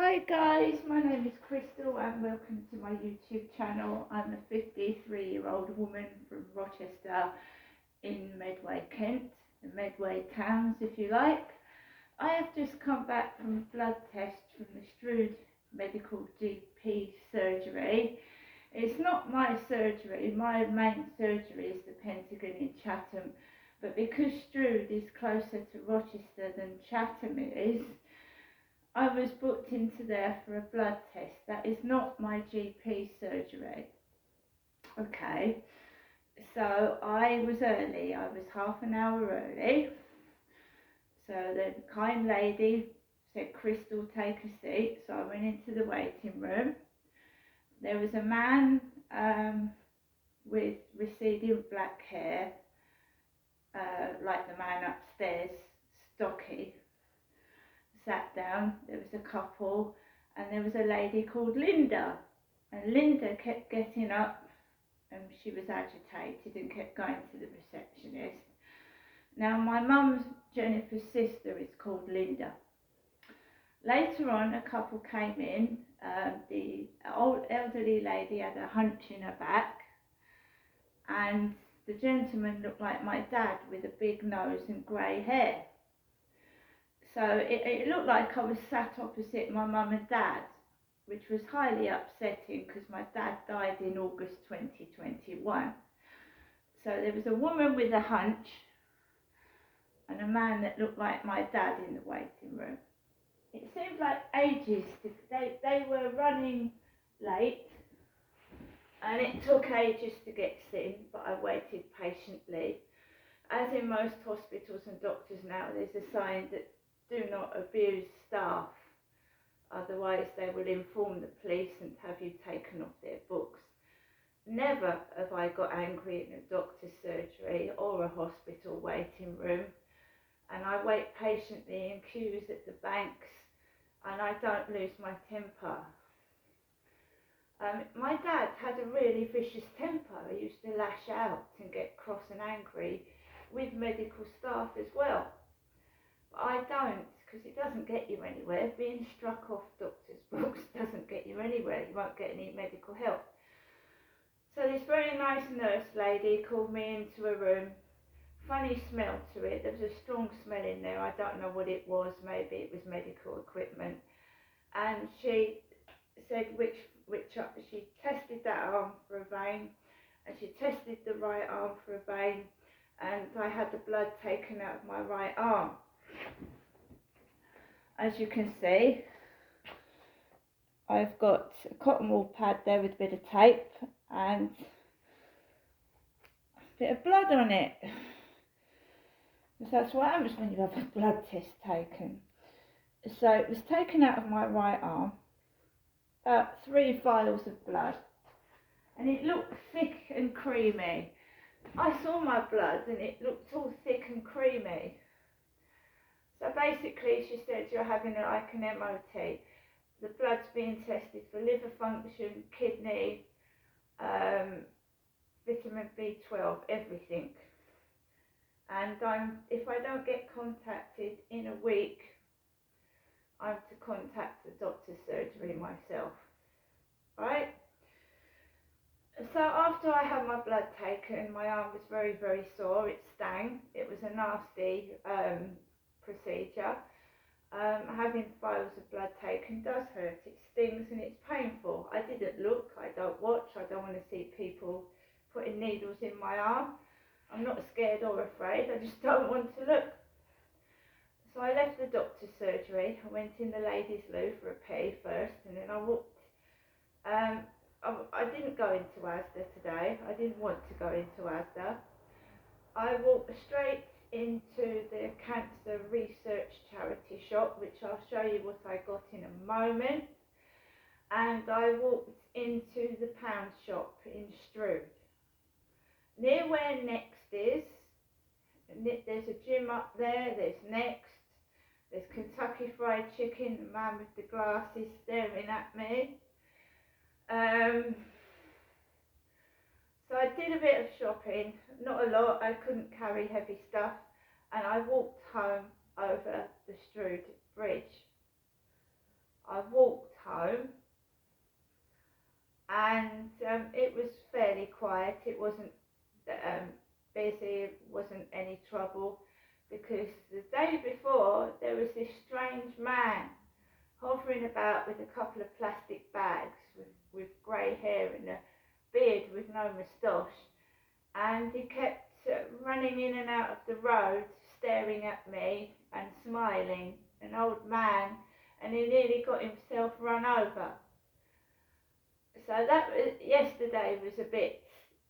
Hi guys, my name is Crystal and welcome to my YouTube channel. I'm a 53-year-old woman from Rochester in Medway, Kent, the Medway Towns if you like. I have just come back from a blood test from the Strood Medical GP surgery. It's not my surgery, my main surgery is the Pentagon in Chatham, but because Strood is closer to Rochester than Chatham is, I was booked into there for a blood test. That is not my GP surgery. Okay, so I was early. I was half an hour early. So the kind lady said, Crystal, take a seat. So I went into the waiting room. There was a man with receding black hair, like the man upstairs, stocky. Sat down, there was a couple, and there was a lady called Linda, and Linda kept getting up and she was agitated and kept going to the receptionist. Now my mum's Jennifer's sister is called Linda. Later on a couple came in. The old elderly lady had a hunch in her back, and the gentleman looked like my dad with a big nose and grey hair. So it looked like I was sat opposite my mum and dad, which was highly upsetting because my dad died in August 2021. So there was a woman with a hunch and a man that looked like my dad in the waiting room. It seemed like ages. They were running late and it took ages to get seen, but I waited patiently. As in most hospitals and doctors now, there's a sign that do not abuse staff, otherwise they will inform the police and have you taken off their books. Never have I got angry in a doctor's surgery or a hospital waiting room, and I wait patiently in queues at the banks and I don't lose my temper. My dad had a really vicious temper. He used to lash out and get cross and angry with medical staff as well. I don't, because it doesn't get you anywhere. Being struck off doctor's books doesn't get you anywhere. You won't get any medical help. So this very nice nurse lady called me into a room. Funny smell to it. There was a strong smell in there. I don't know what it was. Maybe it was medical equipment. And she said she tested that arm for a vein, and she tested the right arm for a vein, and I had the blood taken out of my right arm. As you can see, I've got a cotton wool pad there with a bit of tape and a bit of blood on it. Because that's what happens when you have a blood test taken. So it was taken out of my right arm, about 3 vials of blood, and it looked thick and creamy. I saw my blood and it looked all thick and creamy. So basically she said, you're having like an MOT. The blood's being tested for liver function, kidney, vitamin B12, everything. And if I don't get contacted in a week, I'm to contact the doctor's surgery myself, right? So after I had my blood taken, my arm was very, very sore. It stung. It was a nasty procedure. Having vials of blood taken does hurt. It stings and it's painful. I didn't look. I don't watch. I don't want to see people putting needles in my arm. I'm not scared or afraid. I just don't want to look. So I left the doctor's surgery. I went in the ladies' loo for a pee first, and then I walked. I didn't go into Asda today. I didn't want to go into Asda. I walked straight into the cancer research charity shop, which I'll show you what I got in a moment. And I walked into the pound shop in Strood. Near where Next is, there's a gym up there, there's Next. There's Kentucky Fried Chicken, the man with the glasses staring at me. So I did a bit of shopping, not a lot, I couldn't carry heavy stuff, and I walked home over the Strood Bridge. I walked trouble because the day before there was this strange man hovering about with a couple of plastic bags with grey hair and a beard with no moustache, and he kept running in and out of the road staring at me and smiling, an old man, and he nearly got himself run over. So that was, yesterday was a bit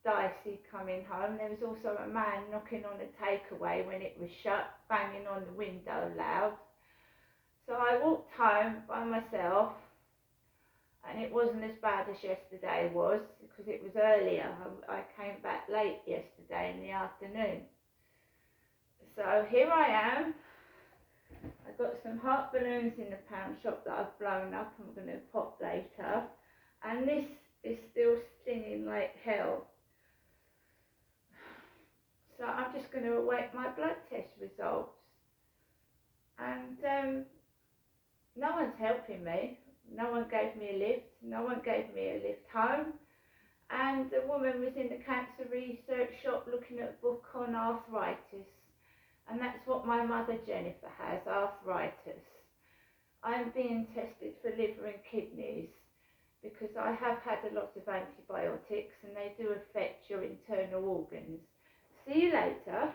dicey coming home. There was also a man knocking on a takeaway when it was shut, banging on the window loud. So I walked home by myself, and it wasn't as bad as yesterday was because it was earlier. I came back late yesterday in the afternoon. So here I am. I got some heart balloons in the pound shop that I've blown up. I'm going to pop later. And this is still stinging like hell. So I'm just going to await my blood test results. And no one's helping me. No one gave me a lift. No one gave me a lift home. And the woman was in the cancer research shop looking at a book on arthritis. And that's what my mother Jennifer has, arthritis. I'm being tested for liver and kidneys because I have had a lot of antibiotics and they do affect your internal organs. See you later.